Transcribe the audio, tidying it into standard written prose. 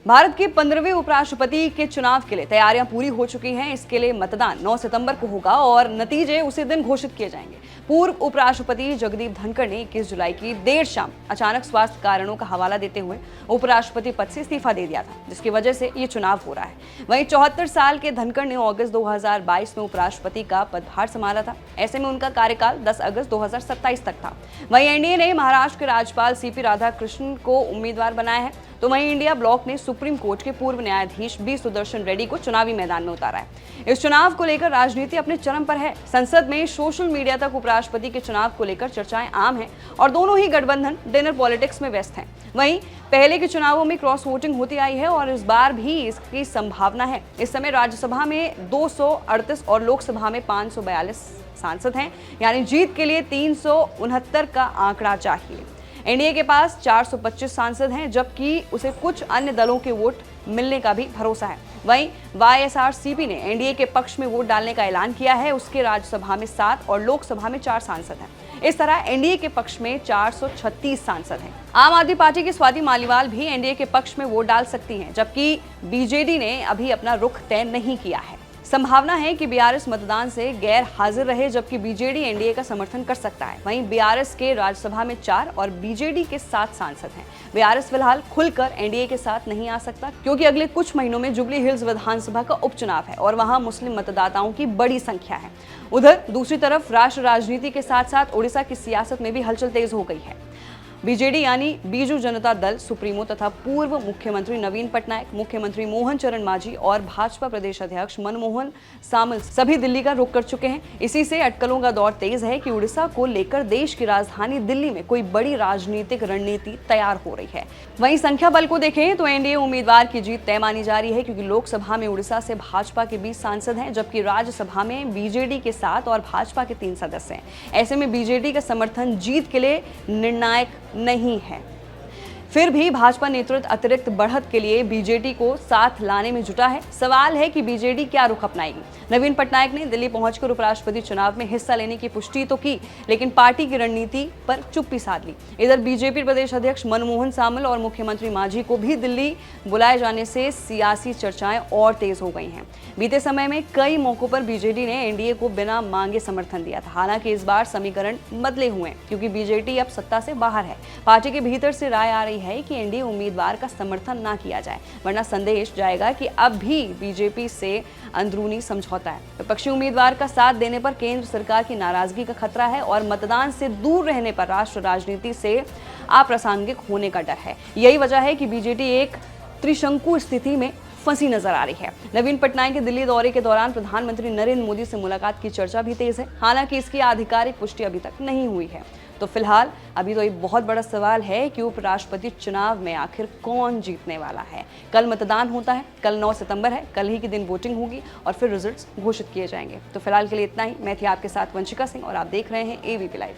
भारत के 15वें उपराष्ट्रपति के चुनाव के लिए तैयारियां पूरी हो चुकी हैं। इसके लिए मतदान 9 सितंबर को होगा और नतीजे उसी दिन घोषित किए जाएंगे। पूर्व उपराष्ट्रपति जगदीप धनखड़ ने 21 जुलाई की देर शाम अचानक स्वास्थ्य कारणों का हवाला देते हुए उपराष्ट्रपति पद से इस्तीफा दे दिया था, जिसकी वजह से ये चुनाव हो रहा है। वहीं 74 साल के धनखड़ ने अगस्त 2022 में उपराष्ट्रपति का पदभार संभाला था। ऐसे में उनका कार्यकाल 10 अगस्त 2027 तक था। वहीं एनडीए ने महाराष्ट्र के राज्यपाल सीपी राधाकृष्णन को उम्मीदवार बनाया है, तो वहीं इंडिया ब्लॉक ने सुप्रीम कोर्ट के पूर्व न्यायाधीश बी सुदर्शन रेड्डी को चुनावी मैदान में उतारा है। इस चुनाव को लेकर राजनीति अपने चरम पर है। संसद में सोशल मीडिया तक उपराष्ट्रपति के चुनाव को लेकर चर्चाएं आम हैं और दोनों ही गठबंधन डिनर पॉलिटिक्स में व्यस्त हैं। वहीं पहले के चुनावों में क्रॉस वोटिंग होती आई है और इस बार भी इसकी संभावना है। इस समय राज्यसभा में 238 और लोकसभा में 542 सांसद हैं, यानी जीत के लिए 369 का आंकड़ा चाहिए। एनडीए के पास 425 सांसद हैं, जबकि उसे कुछ अन्य दलों के वोट मिलने का भी भरोसा है। वहीं वाईएसआरसीपी ने एनडीए के पक्ष में वोट डालने का ऐलान किया है। उसके राज्यसभा में 7 और लोकसभा में 4 सांसद हैं। इस तरह एनडीए के पक्ष में 436 सांसद हैं। आम आदमी पार्टी की स्वाति मालीवाल भी एनडीए के पक्ष में वोट डाल सकती हैं, जबकि बीजेडी ने अभी अपना रुख तय नहीं किया है। संभावना है कि बीआरएस मतदान से गैर हाजिर रहे, जबकि बीजेडी एनडीए का समर्थन कर सकता है। वहीं बीआरएस के राज्यसभा में 4 और बीजेडी के 7 सांसद हैं। बीआरएस फिलहाल खुलकर एनडीए के साथ नहीं आ सकता, क्योंकि अगले कुछ महीनों में जुबली हिल्स विधानसभा का उपचुनाव है और वहां मुस्लिम मतदाताओं की बड़ी संख्या है। उधर दूसरी तरफ राष्ट्र राजनीति के साथ साथ उड़ीसा की सियासत में भी हलचल तेज हो गई है। बीजेडी यानी बीजू जनता दल सुप्रीमो तथा पूर्व मुख्यमंत्री नवीन पटनायक, मुख्यमंत्री मोहन चरण मांझी और भाजपा प्रदेश अध्यक्ष मनमोहन सामल सभी दिल्ली का रुख कर चुके हैं। इसी से अटकलों का दौर तेज है कि उड़ीसा को लेकर देश की राजधानी दिल्ली में कोई बड़ी राजनीतिक रणनीति तैयार हो रही है। वहीं संख्या बल को देखें तो एनडीए उम्मीदवार की जीत तय मानी जा रही है, क्योंकि लोकसभा में उड़ीसा से भाजपा के 20 सांसद हैं, जबकि राज्यसभा में बीजेडी के 7 और भाजपा के 3 सदस्य हैं। ऐसे में बीजेडी का समर्थन जीत के लिए निर्णायक नहीं है। फिर भी भाजपा नेतृत्व अतिरिक्त बढ़त के लिए बीजेडी को साथ लाने में जुटा है। सवाल है कि बीजेडी क्या रुख अपनाएगी। नवीन पटनायक ने दिल्ली पहुंचकर उपराष्ट्रपति चुनाव में हिस्सा लेने की पुष्टि तो की, लेकिन पार्टी की रणनीति पर चुप्पी साध ली। इधर बीजेपी प्रदेश अध्यक्ष मनमोहन सामल और मुख्यमंत्री मांझी को भी दिल्ली बुलाए जाने से सियासी चर्चाएं और तेज हो गई हैं। बीते समय में कई मौकों पर बीजेडी ने एनडीए को बिना मांगे समर्थन दिया था। हालांकि इस बार समीकरण बदले हुए हैं, क्योंकि बीजेडी अब सत्ता से बाहर है। पार्टी के भीतर से राय आ रही है कि एनडीए उम्मीदवार का समर्थन ना किया जाए, वरना संदेश जाएगा कि अब भी बीजेपी से अंदरूनी समझौता है। विपक्षी उम्मीदवार का साथ देने पर केंद्र सरकार की नाराजगी का खतरा है और मतदान से दूर रहने पर राष्ट्र राजनीति से अप्रासंगिक होने का डर है। यही वजह है कि बीजेडी एक त्रिशंकु स्थिति में फंसी नजर आ रही है। नवीन पटनायक के दिल्ली दौरे के दौरान प्रधानमंत्री नरेंद्र मोदी से मुलाकात की चर्चा भी तेज है। हालांकि इसकी आधिकारिक पुष्टि अभी तक नहीं हुई है। तो फिलहाल अभी तो एक बहुत बड़ा सवाल है कि उपराष्ट्रपति चुनाव में आखिर कौन जीतने वाला है। कल मतदान होता है, कल 9 सितंबर है, कल ही के दिन वोटिंग होगी और फिर रिजल्ट्स घोषित किए जाएंगे। तो फिलहाल के लिए इतना ही। मैं थी आपके साथ वंशिका सिंह और आप देख रहे हैं एबीपी लाइव।